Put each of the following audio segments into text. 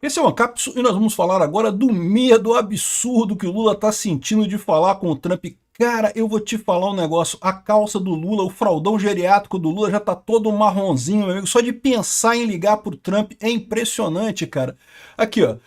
Esse é o Ancapsu e nós vamos falar agora do medo absurdo que o Lula está sentindo de falar com o Trump. Cara, eu vou te falar um negócio, a calça do Lula, o fraldão geriátrico do Lula já tá todo marronzinho, meu amigo. Só de pensar em ligar pro Trump é impressionante, cara. Aqui, ó,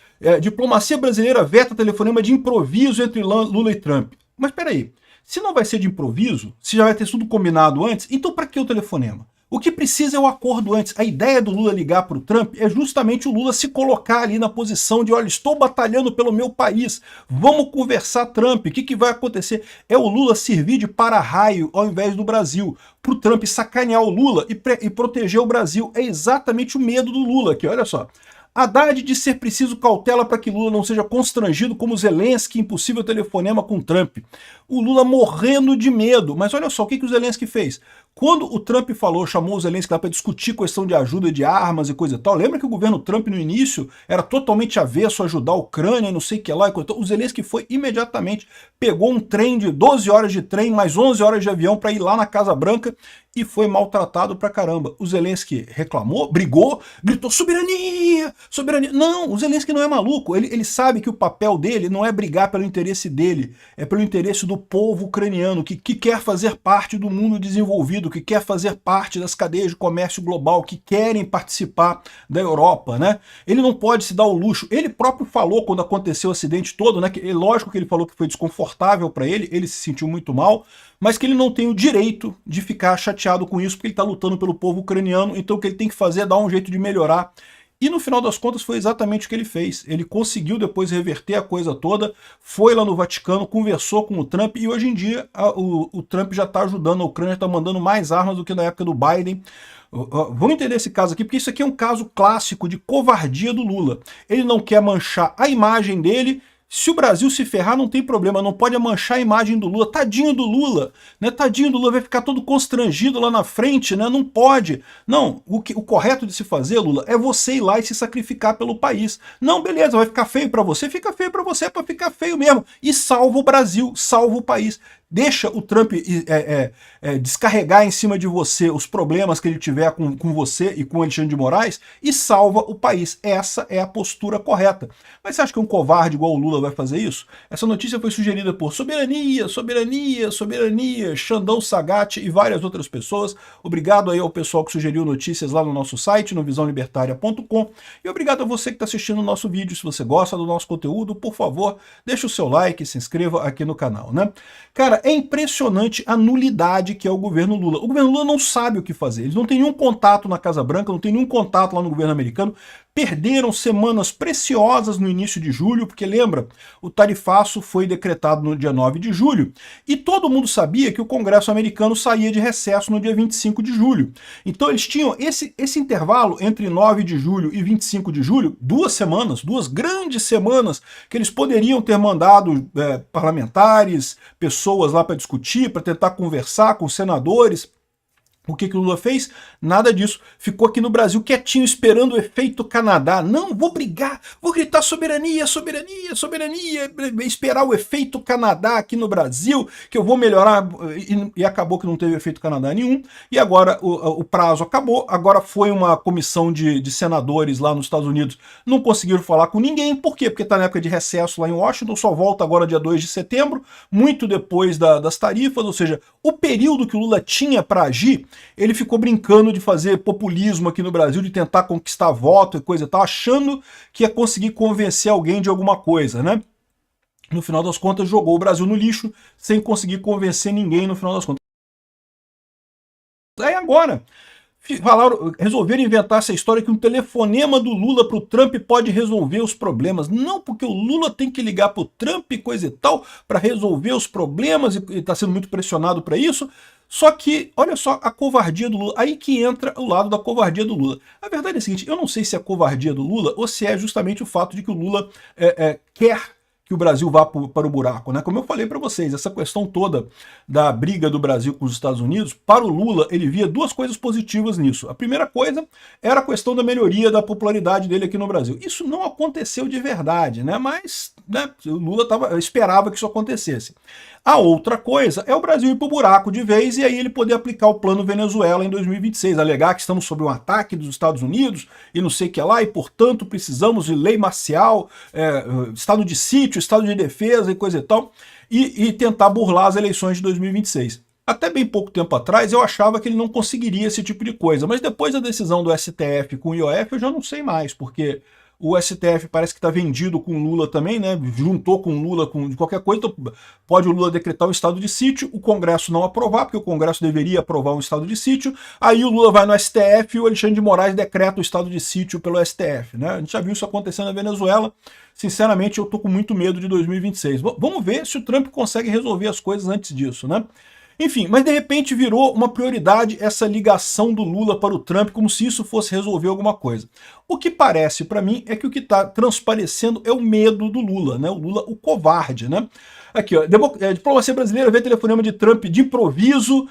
diplomacia brasileira veta telefonema de improviso entre Lula e Trump. Mas peraí, se não vai ser de improviso, se já vai ter tudo combinado antes, então para que o telefonema? O que precisa é o acordo antes. A ideia do Lula ligar para o Trump é justamente o Lula se colocar ali na posição de, olha, estou batalhando pelo meu país, vamos conversar, Trump, o que vai acontecer? É o Lula servir de para-raio ao invés do Brasil, para o Trump sacanear o Lula e proteger o Brasil. É exatamente o medo do Lula aqui, olha só. Haddad de ser preciso cautela para que Lula não seja constrangido como Zelensky em impossível telefonema com Trump. O Lula morrendo de medo. Mas olha só, o que o Zelensky fez? Quando o Trump falou, chamou o Zelensky lá para discutir questão de ajuda de armas e coisa e tal, lembra que o governo Trump no início era totalmente avesso a ajudar a Ucrânia e não sei o que lá e coisa e tal? O Zelensky foi imediatamente, pegou um trem de 12 horas de trem, mais 11 horas de avião para ir lá na Casa Branca e foi maltratado pra caramba. O Zelensky reclamou, brigou, gritou soberania, soberania. Não, o Zelensky não é maluco, ele sabe que o papel dele não é brigar pelo interesse dele, é pelo interesse do povo ucraniano, que quer fazer parte do mundo desenvolvido, que quer fazer parte das cadeias de comércio global, que querem participar da Europa, né? Ele não pode se dar o luxo. Ele próprio falou quando aconteceu o acidente todo, né? Que, lógico que ele falou que foi desconfortável para ele se sentiu muito mal, mas que ele não tem o direito de ficar chateado com isso, porque ele está lutando pelo povo ucraniano, então o que ele tem que fazer é dar um jeito de melhorar. E no final das contas foi exatamente o que ele fez. Ele conseguiu depois reverter a coisa toda, foi lá no Vaticano, conversou com o Trump e hoje em dia o Trump já está ajudando a Ucrânia, está mandando mais armas do que na época do Biden. Vamos entender esse caso aqui, porque isso aqui é um caso clássico de covardia do Lula. Ele não quer manchar a imagem dele. Se o Brasil se ferrar, não tem problema, não pode manchar a imagem do Lula. Tadinho do Lula, né? Tadinho do Lula, vai ficar todo constrangido lá na frente, né? Não pode. Não, o correto de se fazer, Lula, é você ir lá e se sacrificar pelo país. Não, beleza, vai ficar feio para você, fica feio para você, é para ficar feio mesmo. E salva o Brasil, salva o país. Deixa o Trump descarregar em cima de você os problemas que ele tiver com você e com Alexandre de Moraes e salva o país. Essa é a postura correta. Mas você acha que um covarde igual o Lula vai fazer isso? Essa notícia foi sugerida por Soberania, Soberania, Soberania, Xandão Sagat e várias outras pessoas. Obrigado aí ao pessoal que sugeriu notícias lá no nosso site, no visãolibertaria.com. E obrigado a você que está assistindo o nosso vídeo. Se você gosta do nosso conteúdo, por favor, deixe o seu like, se inscreva aqui no canal, né? Cara, é impressionante a nulidade que é o governo Lula. O governo Lula não sabe o que fazer. Eles não têm nenhum contato na Casa Branca, não tem nenhum contato lá no governo americano. Perderam semanas preciosas no início de julho, porque lembra, o tarifaço foi decretado no dia 9 de julho, e todo mundo sabia que o Congresso americano saía de recesso no dia 25 de julho. Então eles tinham esse intervalo entre 9 de julho e 25 de julho, 2 semanas, 2 grandes semanas, que eles poderiam ter mandado parlamentares, pessoas lá para discutir, para tentar conversar com senadores. O que o Lula fez? Nada disso. Ficou aqui no Brasil quietinho, esperando o efeito Canadá. Não, vou brigar, vou gritar soberania, soberania, soberania, esperar o efeito Canadá aqui no Brasil, que eu vou melhorar. E acabou que não teve efeito Canadá nenhum. E agora o prazo acabou. Agora foi uma comissão de senadores lá nos Estados Unidos. Não conseguiram falar com ninguém. Por quê? Porque está na época de recesso lá em Washington, só volta agora dia 2 de setembro, muito depois das tarifas. Ou seja, o período que o Lula tinha para agir, ele ficou brincando de fazer populismo aqui no Brasil, de tentar conquistar voto e coisa e tal, achando que ia conseguir convencer alguém de alguma coisa, né? No final das contas, jogou o Brasil no lixo, sem conseguir convencer ninguém no final das contas. Aí agora, resolveram inventar essa história que um telefonema do Lula para o Trump pode resolver os problemas. Não, porque o Lula tem que ligar para o Trump e coisa e tal, para resolver os problemas, e está sendo muito pressionado para isso. Só que, olha só, a covardia do Lula, aí que entra o lado da covardia do Lula. A verdade é a seguinte, eu não sei se é a covardia do Lula ou se é justamente o fato de que o Lula quer que o Brasil vá para o buraco, né? Como eu falei para vocês, essa questão toda da briga do Brasil com os Estados Unidos, para o Lula, ele via duas coisas positivas nisso. A primeira coisa era a questão da melhoria da popularidade dele aqui no Brasil. Isso não aconteceu de verdade, né? Mas né, o Lula esperava que isso acontecesse. A outra coisa é o Brasil ir para o buraco de vez e aí ele poder aplicar o plano Venezuela em 2026, alegar que estamos sob um ataque dos Estados Unidos e não sei o que lá, e portanto precisamos de lei marcial, estado de sítio, estado de defesa e coisa e tal, e tentar burlar as eleições de 2026. Até bem pouco tempo atrás eu achava que ele não conseguiria esse tipo de coisa, mas depois da decisão do STF com o IOF eu já não sei mais, porque o STF parece que está vendido com Lula também, né? Juntou com Lula de qualquer coisa, então pode o Lula decretar um estado de sítio, o Congresso não aprovar, porque o Congresso deveria aprovar um estado de sítio, aí o Lula vai no STF e o Alexandre de Moraes decreta o estado de sítio pelo STF, né? A gente já viu isso acontecendo na Venezuela. Sinceramente, eu tô com muito medo de 2026. Vamos ver se o Trump consegue resolver as coisas antes disso, né? Enfim, mas de repente virou uma prioridade essa ligação do Lula para o Trump, como se isso fosse resolver alguma coisa. O que parece para mim é que o que está transparecendo é o medo do Lula, né? O Lula, o covarde, né? Aqui, ó, diplomacia brasileira vê telefonema de Trump de improviso,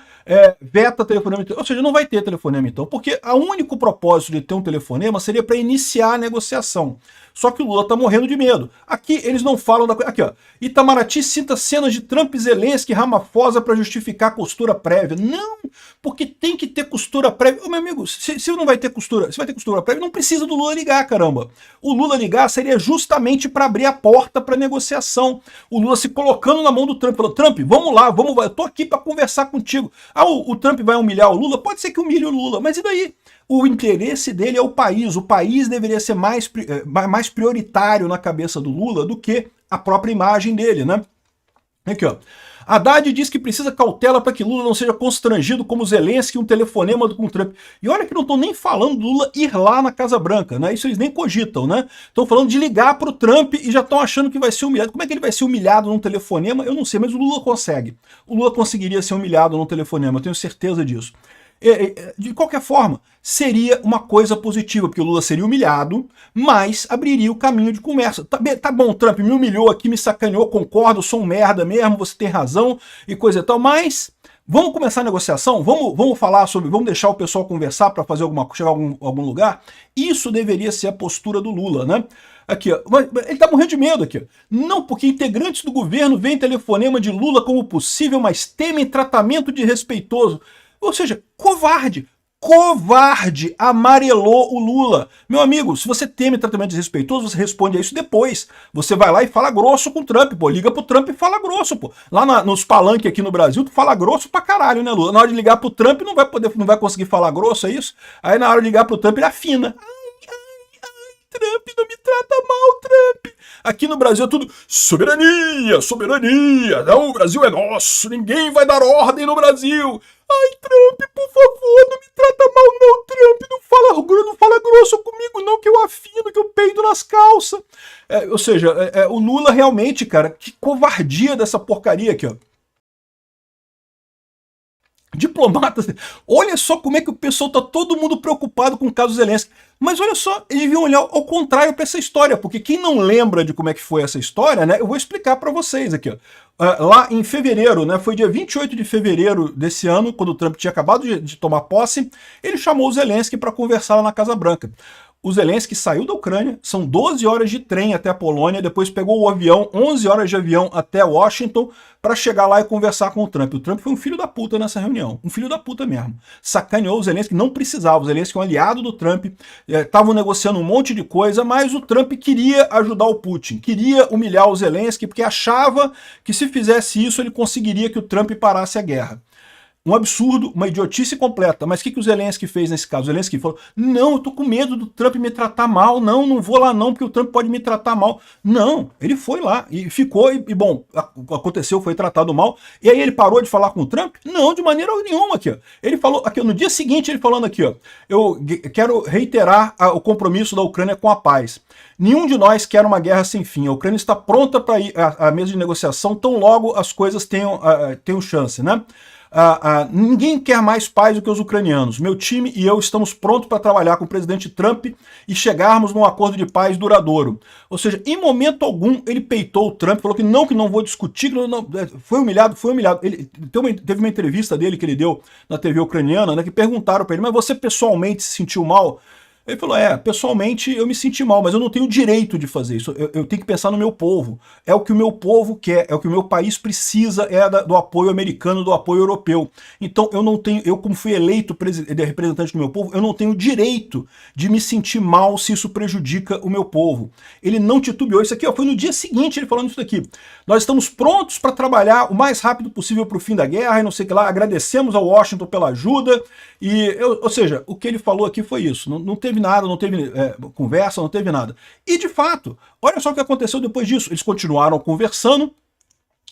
veta telefonema, ou seja, não vai ter telefonema então, porque o único propósito de ter um telefonema seria para iniciar a negociação. Só que o Lula tá morrendo de medo. Aqui eles não falam da coisa. Aqui, ó. Itamaraty cita cenas de Trump e Zelensky e Ramaphosa para justificar a costura prévia. Não, porque tem que ter costura prévia. Ô, meu amigo, se não vai ter costura, se vai ter costura prévia, não precisa do Lula ligar, caramba. O Lula ligar seria justamente para abrir a porta para negociação. O Lula se colocando na mão do Trump, falou: Trump, vamos lá, eu tô aqui para conversar contigo. Ah, o Trump vai humilhar o Lula? Pode ser que humilhe o Lula, mas e daí? O interesse dele é o país deveria ser mais prioritário na cabeça do Lula do que a própria imagem dele, né? Aqui, ó. Haddad diz que precisa cautela para que Lula não seja constrangido como Zelensky, um telefonema com Trump. E olha que não estão nem falando do Lula ir lá na Casa Branca, né? Isso eles nem cogitam, né? Estão falando de ligar para o Trump e já estão achando que vai ser humilhado. Como é que ele vai ser humilhado num telefonema? Eu não sei, mas o Lula consegue. O Lula conseguiria ser humilhado num telefonema, eu tenho certeza disso. De qualquer forma, seria uma coisa positiva, porque o Lula seria humilhado, mas abriria o caminho de conversa. Tá bom, Trump me humilhou aqui, me sacaneou, concordo, sou um merda mesmo, você tem razão e coisa e tal, mas vamos começar a negociação? Vamos falar sobre, vamos deixar o pessoal conversar para fazer chegar a algum lugar? Isso deveria ser a postura do Lula, né? Aqui, ó, ele tá morrendo de medo aqui. Ó. Não, porque integrantes do governo veem telefonema de Lula como possível, mas temem tratamento desrespeitoso. Ou seja, covarde. Covarde amarelou o Lula. Meu amigo, se você teme tratamento desrespeitoso, você responde a isso depois. Você vai lá e fala grosso com o Trump, pô. Liga pro Trump e fala grosso, pô. Lá nos palanques aqui no Brasil, tu fala grosso pra caralho, né, Lula? Na hora de ligar pro Trump, não vai conseguir falar grosso, é isso? Aí na hora de ligar pro Trump, ele afina. Trump, não me trata mal, Trump. Aqui no Brasil é tudo soberania, soberania. Não, o Brasil é nosso, ninguém vai dar ordem no Brasil. Ai, Trump, por favor, não me trata mal não, Trump. Não fala grosso comigo não, que eu afino, que eu peido nas calças. Ou seja, o Lula realmente, cara, que covardia dessa porcaria aqui, ó. Diplomatas, olha só como é que o pessoal tá todo mundo preocupado com o caso Zelensky. Mas olha só, eles deviam olhar ao contrário para essa história, porque quem não lembra de como é que foi essa história, né, eu vou explicar para vocês aqui. Ó. Lá em fevereiro, né, foi dia 28 de fevereiro desse ano, quando o Trump tinha acabado de tomar posse, ele chamou o Zelensky para conversar lá na Casa Branca. O Zelensky saiu da Ucrânia, são 12 horas de trem até a Polônia, depois pegou o avião, 11 horas de avião até Washington, para chegar lá e conversar com o Trump. O Trump foi um filho da puta nessa reunião, um filho da puta mesmo. Sacaneou o Zelensky, não precisava, o Zelensky é um aliado do Trump, estavam negociando um monte de coisa, mas o Trump queria ajudar o Putin, queria humilhar o Zelensky, porque achava que se fizesse isso ele conseguiria que o Trump parasse a guerra. Um absurdo, uma idiotice completa. Mas o que o Zelensky fez nesse caso? O Zelensky falou, não, eu tô com medo do Trump me tratar mal, não vou lá não, porque o Trump pode me tratar mal. Não, ele foi lá e ficou, e bom, aconteceu, foi tratado mal, e aí ele parou de falar com o Trump? Não, de maneira nenhuma aqui, ó. Ele falou, aqui no dia seguinte, ele falando aqui, ó, eu quero reiterar o compromisso da Ucrânia com a paz. Nenhum de nós quer uma guerra sem fim. A Ucrânia está pronta para ir à mesa de negociação tão logo as coisas tenham chance, né? Ninguém quer mais paz do que os ucranianos. Meu time e eu estamos prontos para trabalhar com o presidente Trump e chegarmos num acordo de paz duradouro. Ou seja, em momento algum ele peitou o Trump, falou que não vou discutir, foi humilhado. Ele teve uma entrevista dele que ele deu na TV ucraniana, né, que perguntaram para ele, mas você pessoalmente se sentiu mal? Ele falou, pessoalmente eu me senti mal, mas eu não tenho o direito de fazer isso, eu tenho que pensar no meu povo, é o que o meu povo quer, é o que o meu país precisa, do apoio americano, do apoio europeu. Então eu não tenho, eu como fui eleito representante do meu povo, eu não tenho o direito de me sentir mal se isso prejudica o meu povo. Ele não titubeou, isso aqui foi no dia seguinte ele falando isso daqui. Nós estamos prontos para trabalhar o mais rápido possível para o fim da guerra, e não sei o que lá, agradecemos ao Washington pela ajuda, ou seja, o que ele falou aqui foi isso, não teve nada, não teve conversa, não teve nada. E de fato, olha só o que aconteceu depois disso. Eles continuaram conversando,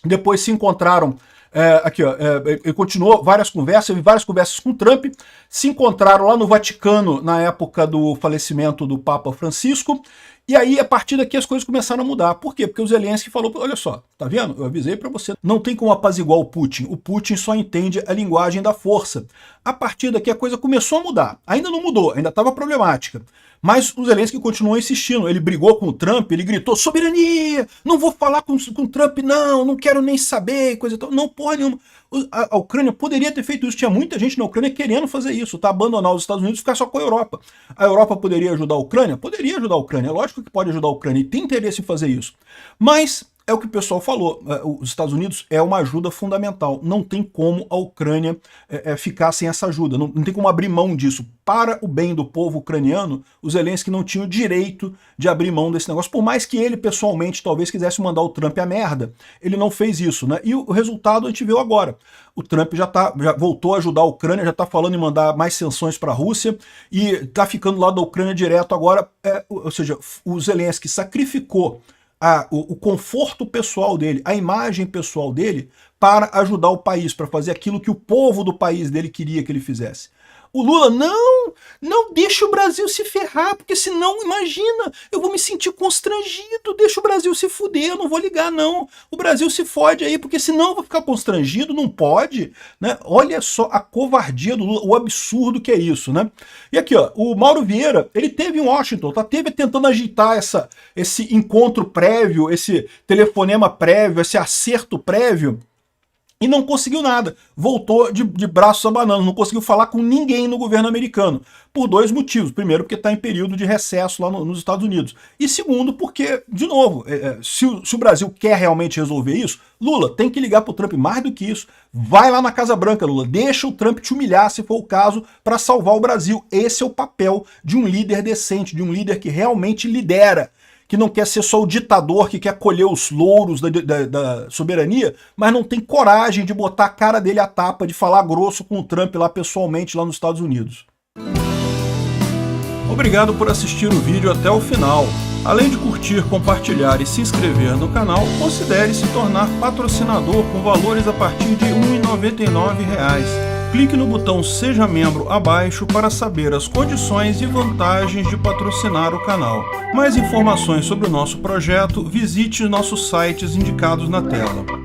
depois se encontraram, ele continuou várias conversas com o Trump, se encontraram lá no Vaticano na época do falecimento do Papa Francisco, e aí a partir daqui as coisas começaram a mudar. Por quê? Porque o Zelensky falou, olha só, tá vendo? Eu avisei para você, não tem como apaziguar o Putin só entende a linguagem da força. A partir daqui a coisa começou a mudar, ainda não mudou, ainda estava problemática. Mas o Zelensky continuou insistindo, ele brigou com o Trump, ele gritou, soberania, não vou falar com o Trump não quero nem saber, coisa e tal. Não, porra nenhuma. A Ucrânia poderia ter feito isso, tinha muita gente na Ucrânia querendo fazer isso, tá? Abandonar os Estados Unidos e ficar só com a Europa. A Europa poderia ajudar a Ucrânia? Poderia ajudar a Ucrânia, lógico que pode ajudar a Ucrânia e tem interesse em fazer isso. Mas é o que o pessoal falou, os Estados Unidos é uma ajuda fundamental, não tem como a Ucrânia ficar sem essa ajuda, não tem como abrir mão disso. Para o bem do povo ucraniano, o Zelensky não tinha o direito de abrir mão desse negócio, por mais que ele pessoalmente talvez quisesse mandar o Trump a merda, ele não fez isso, né? E o resultado a gente viu agora. O Trump já voltou a ajudar a Ucrânia, já está falando em mandar mais sanções para a Rússia e está ficando lá da Ucrânia direto agora, ou seja, o Zelensky sacrificou o conforto pessoal dele, a imagem pessoal dele, para ajudar o país, para fazer aquilo que o povo do país dele queria que ele fizesse. O Lula, não deixa o Brasil se ferrar, porque senão, imagina, eu vou me sentir constrangido, deixa o Brasil se fuder, eu não vou ligar não, o Brasil se fode aí, porque senão eu vou ficar constrangido, não pode, né? Olha só a covardia do Lula, o absurdo que é isso, né? E aqui, ó, o Mauro Vieira, ele teve em Washington, teve tentando agitar esse encontro prévio, esse telefonema prévio, esse acerto prévio, e não conseguiu nada, voltou de braços abanando, não conseguiu falar com ninguém no governo americano, por dois motivos. Primeiro, porque está em período de recesso lá nos Estados Unidos, e segundo, porque, de novo, se o Brasil quer realmente resolver isso, Lula tem que ligar para o Trump mais do que isso, vai lá na Casa Branca, Lula, deixa o Trump te humilhar, se for o caso, para salvar o Brasil. Esse é o papel de um líder decente, de um líder que realmente lidera, que não quer ser só o ditador que quer colher os louros da soberania, mas não tem coragem de botar a cara dele à tapa, de falar grosso com o Trump lá pessoalmente, lá nos Estados Unidos. Obrigado por assistir o vídeo até o final. Além de curtir, compartilhar e se inscrever no canal, considere se tornar patrocinador com valores a partir de R$ 1,99. Clique no botão Seja Membro abaixo para saber as condições e vantagens de patrocinar o canal. Mais informações sobre o nosso projeto, visite nossos sites indicados na tela.